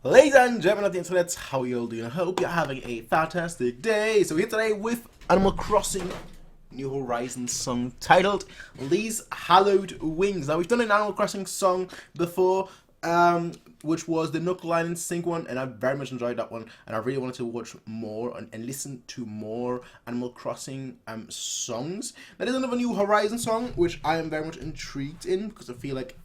Ladies and gentlemen of the internet, how are you all doing? I hope you're having a fantastic day. So we're here today with Animal Crossing New Horizons song titled These Hallowed Wings. Now we've done an Animal Crossing song before, which was the Nook Line and Sync one, and I very much enjoyed that one, and I really wanted to watch more and listen to more Animal Crossing songs. Now there's another New Horizons song which I am very much intrigued in because I feel like,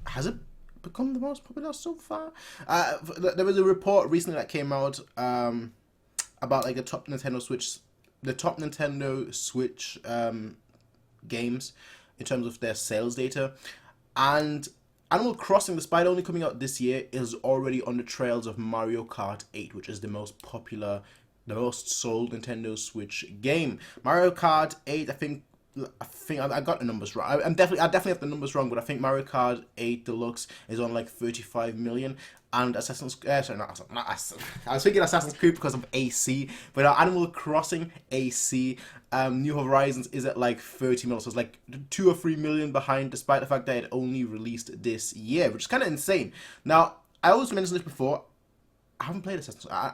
has it become the most popular so far? There was a report recently that came out about like the top Nintendo Switch games in terms of their sales data, and Animal Crossing, despite only coming out this year, is already on the trails of Mario Kart 8, which is the most popular, the most sold Nintendo Switch game. Mario Kart 8, I think I got the numbers wrong. I definitely have the numbers wrong, but I think Mario Kart 8 Deluxe is on like 35 million, and I was thinking Assassin's Creed because of AC, but Animal Crossing AC New Horizons is at like 30 million, so it's like 2 or 3 million behind, despite the fact that it only released this year, which is kind of insane. Now, I always mentioned this before, I haven't played Assassin's Creed. I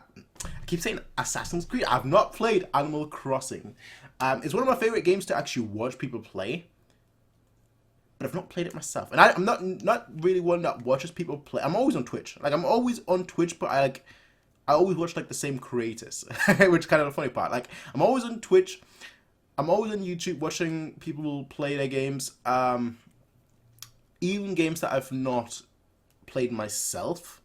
keep saying Assassin's Creed. I've not played Animal Crossing. It's one of my favorite games to actually watch people play, but I've not played it myself. And I'm not really one that watches people play. I'm always on Twitch. Like, I'm always on Twitch, but I always watch like the same creators, which is kind of the funny part. Like, I'm always on Twitch. I'm always on YouTube watching people play their games. Even games that I've not played myself.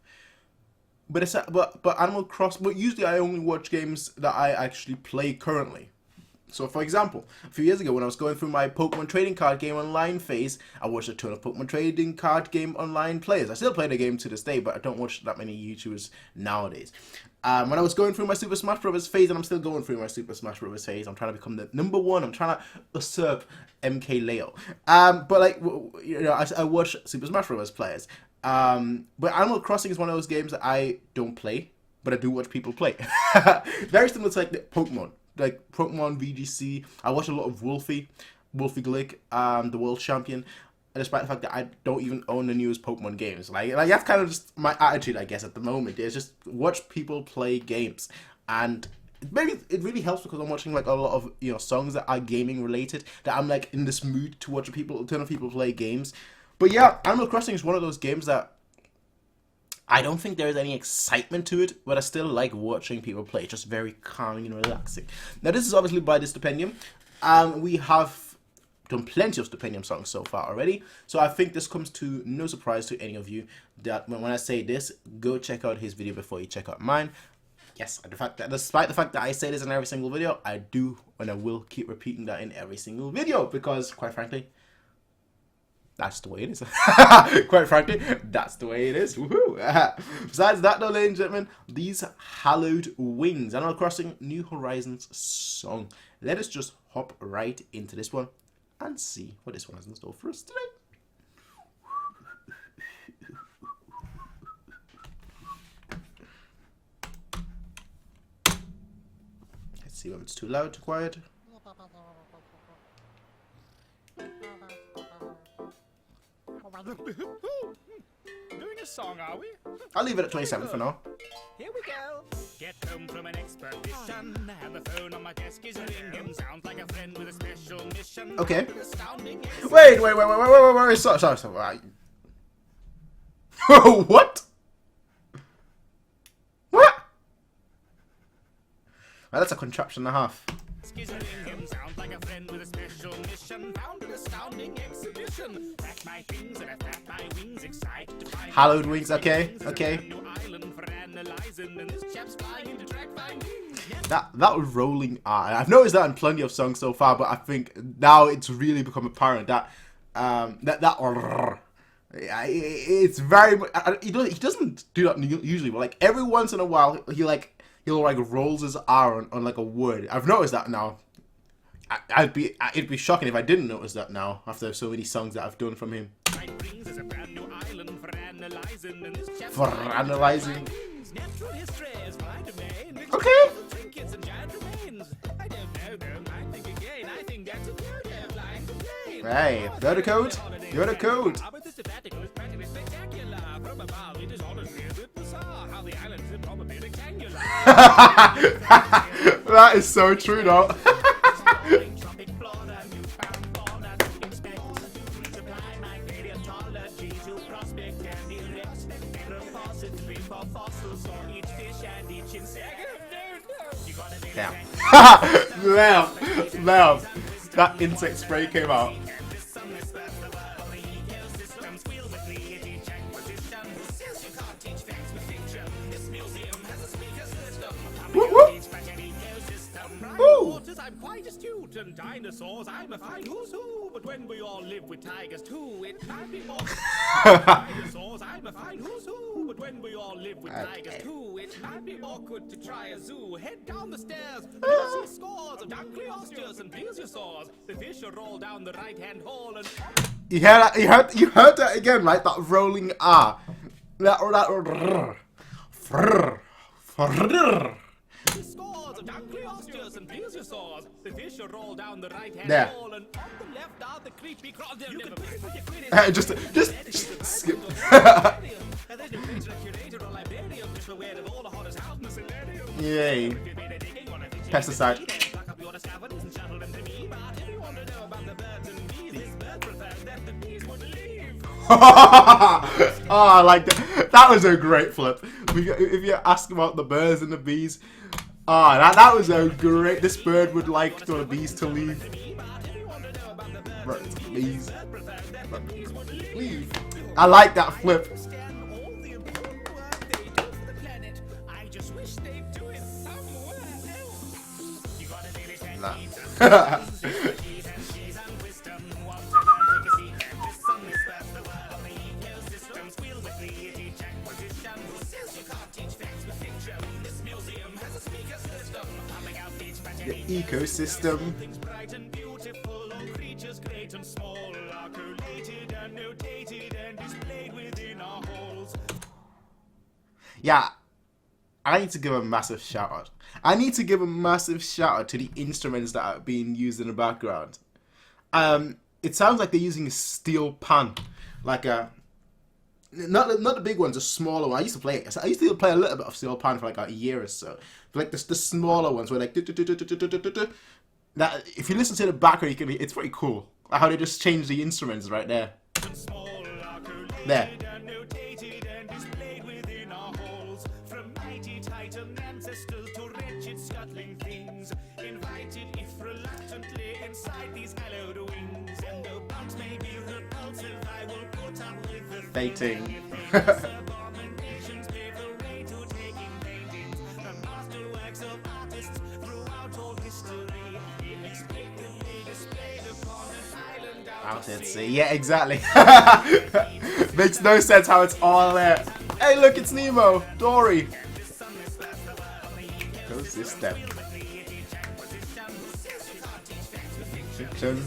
But Animal Crossing. But usually I only watch games that I actually play currently. So, for example, a few years ago when I was going through my Pokemon Trading Card Game Online phase, I watched a ton of Pokemon Trading Card Game Online players. I still play the game to this day, but I don't watch that many YouTubers nowadays. When I was going through my Super Smash Bros. Phase, and I'm still going through my Super Smash Bros. Phase, I'm trying to become the #1. I'm trying to usurp MK Leo. But, like, you know, I watch Super Smash Bros. Players. But Animal Crossing is one of those games that I don't play, but I do watch people play. Very similar to, like, the Pokemon. Like Pokemon VGC, I watch a lot of Wolfie Glick, the world champion, despite the fact that I don't even own the newest Pokemon games. Like that's kind of just my attitude, I guess, at the moment. Is just watch people play games, and maybe it really helps because I'm watching like a lot of, you know, songs that are gaming related, that I'm like in this mood to watch a ton of people play games. But yeah, Animal Crossing is one of those games that I don't think there is any excitement to it, but I still like watching people play. It's just very calming and relaxing. Now, this is obviously by the Stupendium. We have done plenty of Stupendium songs so far already, so I think this comes to no surprise to any of you that when I say this, go check out his video before you check out mine. Yes, despite the fact that I say this in every single video, I do and I will keep repeating that in every single video because, quite frankly, that's the way it is. Quite frankly, that's the way it is. Woohoo! Besides that, though, ladies and gentlemen, These Hallowed Wings, Animal Crossing New Horizons song. Let us just hop right into this one and see what this one has in store for us today. Let's see whether it's too loud, too quiet. Doing a song, are we? I'll leave it at 27 for now. Here we go. Get home from an expedition, and the phone on my desk is ringing. Sounds like a friend with a special mission. Okay. Wait. Sorry. What? Well, that's a contraption and a half. Sounds like a friend with a special mission. Found an astounding exhibition. Pack my things and I flap my wings, excited to find Hallowed Wings, okay. New island for analyzing, and this chap's flying into track finding. That rolling R. I've noticed that in plenty of songs so far, but I think now it's really become apparent that it's very much. He doesn't do that usually, but like every once in a while he'll rolls his R on like a word. I've noticed that now. It'd be shocking if I didn't notice that now after so many songs that I've done from him. For analyzing. Okay. Hey, you're the code. You're the code. That is so true, though. Damn. Now, that insect spray came out. Whoop, whoop. Ooh. I'm quite astute, and dinosaurs I'm a fine who's who. But when we all live with tigers too, it might be more. Dinosaurs I'm a fine who's who. But when we all live with tigers too, it might be awkward to try a zoo. Head down the stairs, you'll see scores of dunkly oysters and plesiosaurs. The fish are rolled down the right-hand hall and. You hear that? You heard that again, right? That rolling R. That. Scores of dunkly oysters and plesiosaurs. The fish are rolled down the right-hand There. wall, and on the left are the creepy crawls. You can pay for your credit. Just skip. Yay. Pesticide. Oh, I like that. That was a great flip. If you ask about the birds and the bees, that was a great. This bird would like the bees to leave. Birds, bees, leave. I like that flip. Nah. The ecosystem. Yeah, I need to give a massive shout out. I need to give a massive shout out to the instruments that are being used in the background. It sounds like they're using a steel pan, like a not the big ones, a smaller one. I used to play it. I used to play a little bit of steel pan for like a year or so. But like the smaller ones were like that. If you listen to the background, you can. It's pretty cool. Like how they just change the instruments right there. There. Fating. Out at sea. Yeah, exactly. Makes no sense how it's all there. Hey, look, it's Nemo, Dory. Ecosystem. Fiction.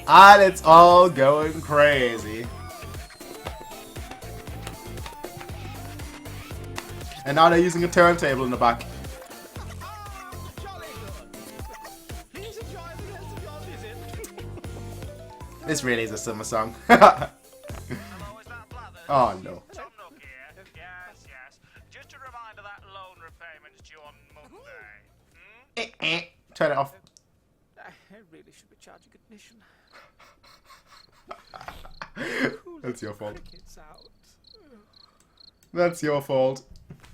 And it's all going crazy. And now they're using a turntable in the back. This really is a summer song. Oh no. Yes. Just a reminder that loan repayment's due on Monday. Turn it off. I really should be charging admission. That's your fault. Cricket's out. That's your fault.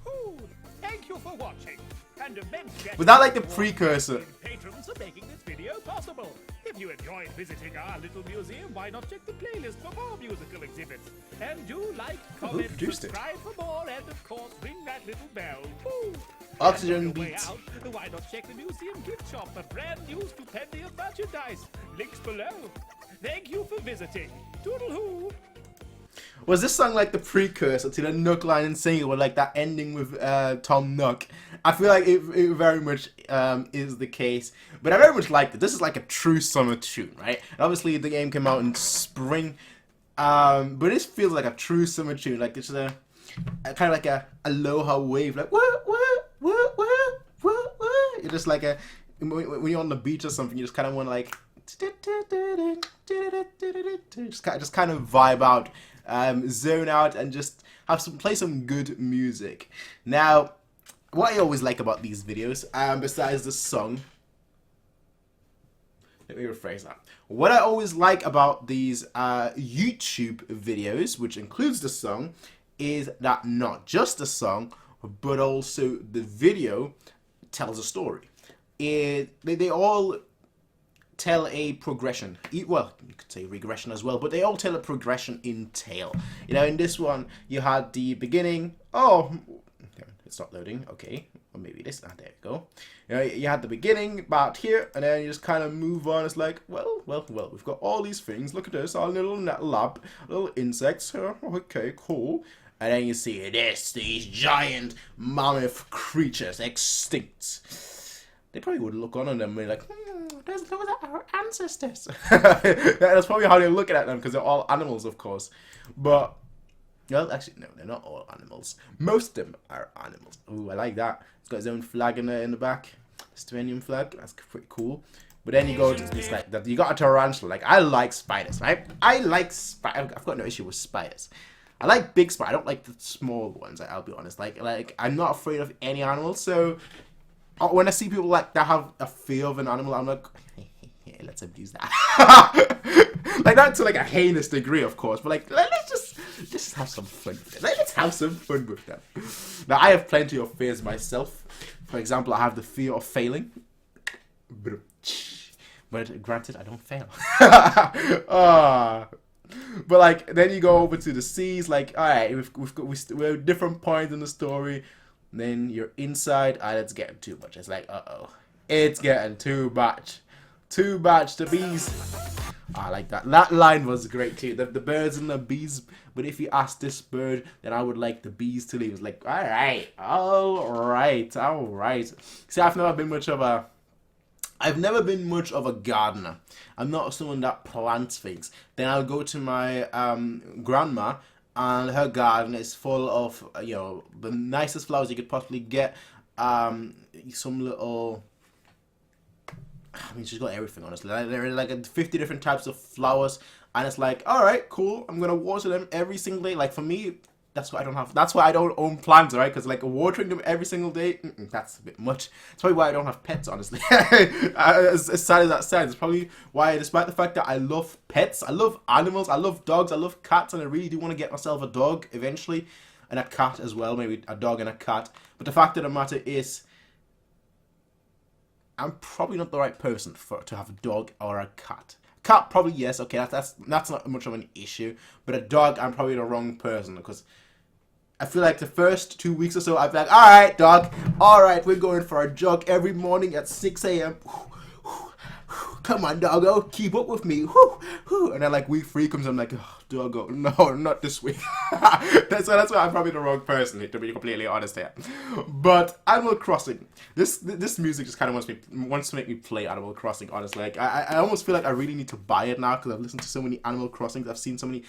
Ooh, thank you for watching. And immense Was that like the precursor? patrons for making this video possible. If you enjoyed visiting our little museum, why not check the playlist for more musical exhibits? And do like, comment, produced it? subscribe for more, and of course ring that little bell. Woo. Oxygen And on your way beats. out, why not check the museum gift shop for brand new Stupendium merchandise? Links below. Thank you for visiting. Toodle-hoo. Was this song like the precursor to the Nook line and single with like that ending with Tom Nook? I feel like it very much is the case, but I very much liked it. This is like a true summer tune, right? And obviously the game came out in spring, but this feels like a true summer tune. Like it's kind of like a aloha wave, like what, you're just like a when you're on the beach or something, you just kind of want to like just kind of vibe out, zone out, and just play some good music. Now, what I always like about these videos, besides the song, let me rephrase that. What I always like about these YouTube videos, which includes the song, is that not just the song, but also the video tells a story. They all tell a progression. Well, you could say regression as well, but they all tell a progression in tale. You know, in this one, you had the beginning. Oh, it's not loading. Okay, or maybe this. There we go. You know, you had the beginning about here, and then you just kind of move on. It's like, well, we've got all these things. Look at this, our little net lab, little insects. Okay, cool. And then you see these giant mammoth creatures extinct. They probably would look on them and be like, those are our ancestors. That's probably how they're looking at them, because they're all animals, of course. But, well, actually, no, they're not all animals. Most of them are animals. Ooh, I like that. It's got its own flag in the back. Stupendium flag. That's pretty cool. But then you go to this, like, that you got a tarantula. Like, I like spiders, right? I like spiders. I've got no issue with spiders. I like big spiders. I don't like the small ones, I'll be honest. Like I'm not afraid of any animal, so when I see people like that have a fear of an animal, I'm like, hey, let's abuse that. Like, not to like a heinous degree, of course, but like, let's just have some fun with it. Let's have some fun with them. Now, I have plenty of fears myself. For example, I have the fear of failing. But granted, I don't fail. But like, then you go over to the seas. Like, all right, we're at different points in the story. Then you're inside. It's getting too much. It's like, it's getting too much. Too much. The bees. I like that. That line was great too. The birds and the bees. But if you ask this bird, then I would like the bees to leave. It's like, all right. See, I've never been much of a gardener. I'm not someone that plants things. Then I'll go to my grandma, and her garden is full of, you know, the nicest flowers you could possibly get. Some little, I mean, she's got everything, honestly. There are like 50 different types of flowers, and it's like, all right, cool. I'm gonna water them every single day. Like, for me, that's why I don't have. That's why I don't own plants, right? Because like watering them every single day, that's a bit much. That's probably why I don't have pets, honestly. As sad as that sounds, it's probably why, despite the fact that I love pets, I love animals, I love dogs, I love cats, and I really do want to get myself a dog eventually, and a cat as well, maybe a dog and a cat. But the fact of the matter is, I'm probably not the right person to have a dog or a cat. Cat, probably yes. Okay, that's not much of an issue. But a dog, I'm probably the wrong person, because I feel like the first 2 weeks or so, I'd be like, all right, dog, all right, we're going for a jog every morning at 6 a.m. Come on, doggo, keep up with me. And then like week 3 comes, I'm like, oh, doggo, no, not this week. that's why I'm probably the wrong person, to be completely honest here. But Animal Crossing, this music just kind of wants to make me play Animal Crossing, honestly. Like, I almost feel like I really need to buy it now, because I've listened to so many Animal Crossings. I've seen so much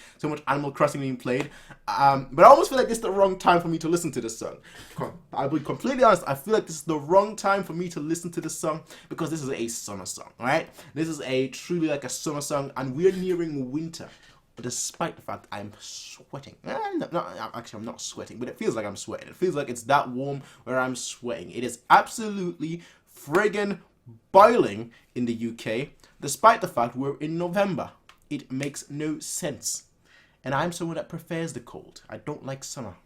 Animal Crossing being played. But I almost feel like this is the wrong time for me to listen to this song. I'll be completely honest, I feel like this is the wrong time for me to listen to this song, because this is a summer song, alright? This is truly like a summer song, and we're nearing winter. Despite the fact I'm sweating. Actually, I'm not sweating, but it feels like I'm sweating. It feels like it's that warm where I'm sweating. It is absolutely friggin' boiling in the UK, despite the fact we're in November. It makes no sense. And I'm someone that prefers the cold. I don't like summer.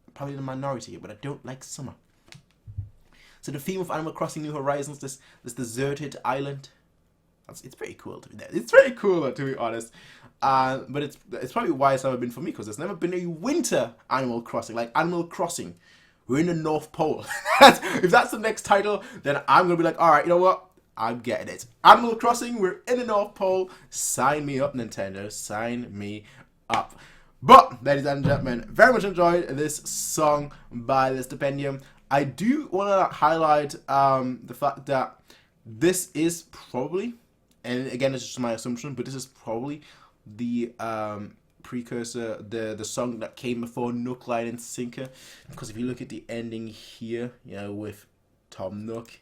I'm probably the minority, but I don't like summer. So the theme of Animal Crossing New Horizons, this deserted island, it's pretty cool to be there. It's pretty cool, to be honest. But it's probably why it's never been for me, because there's never been a winter Animal Crossing. Like, Animal Crossing, we're in the North Pole. If that's the next title, then I'm going to be like, all right, you know what? I'm getting it. Animal Crossing, we're in the North Pole. Sign me up, Nintendo. Sign me up. But, ladies and gentlemen, very much enjoyed this song by the Stupendium. I do want to highlight the fact that this is probably, and again, it's just my assumption, but this is probably the precursor, the song that came before Nook, Line, and Sinker. Because if you look at the ending here, you know, with Tom Nook,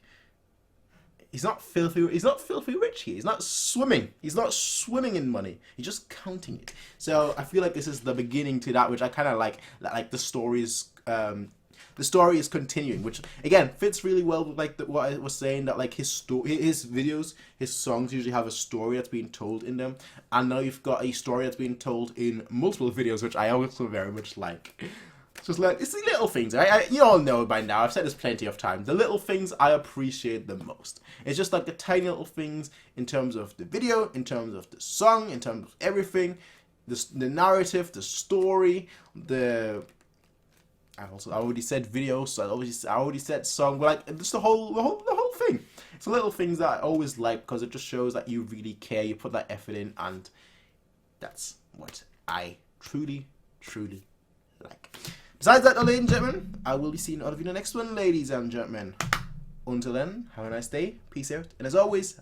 he's not filthy rich here. He's not swimming. He's not swimming in money. He's just counting it. So I feel like this is the beginning to that, which I kind of like. Like the story is continuing, which again fits really well with like what I was saying, that like his videos, his songs usually have a story that's being told in them, and now you've got a story that's being told in multiple videos, which I also very much like. Just like, it's the little things. You all know by now. I've said this plenty of times. The little things I appreciate the most. It's just like the tiny little things in terms of the video, in terms of the song, in terms of everything, the narrative, the story, I already said video, so I already said song, but like just the whole thing. It's the little things that I always like because it just shows that you really care. You put that effort in, and that's what I truly like. Besides that, ladies and gentlemen, I will be seeing all of you in the next one, ladies and gentlemen. Until then, have a nice day, peace out, and as always,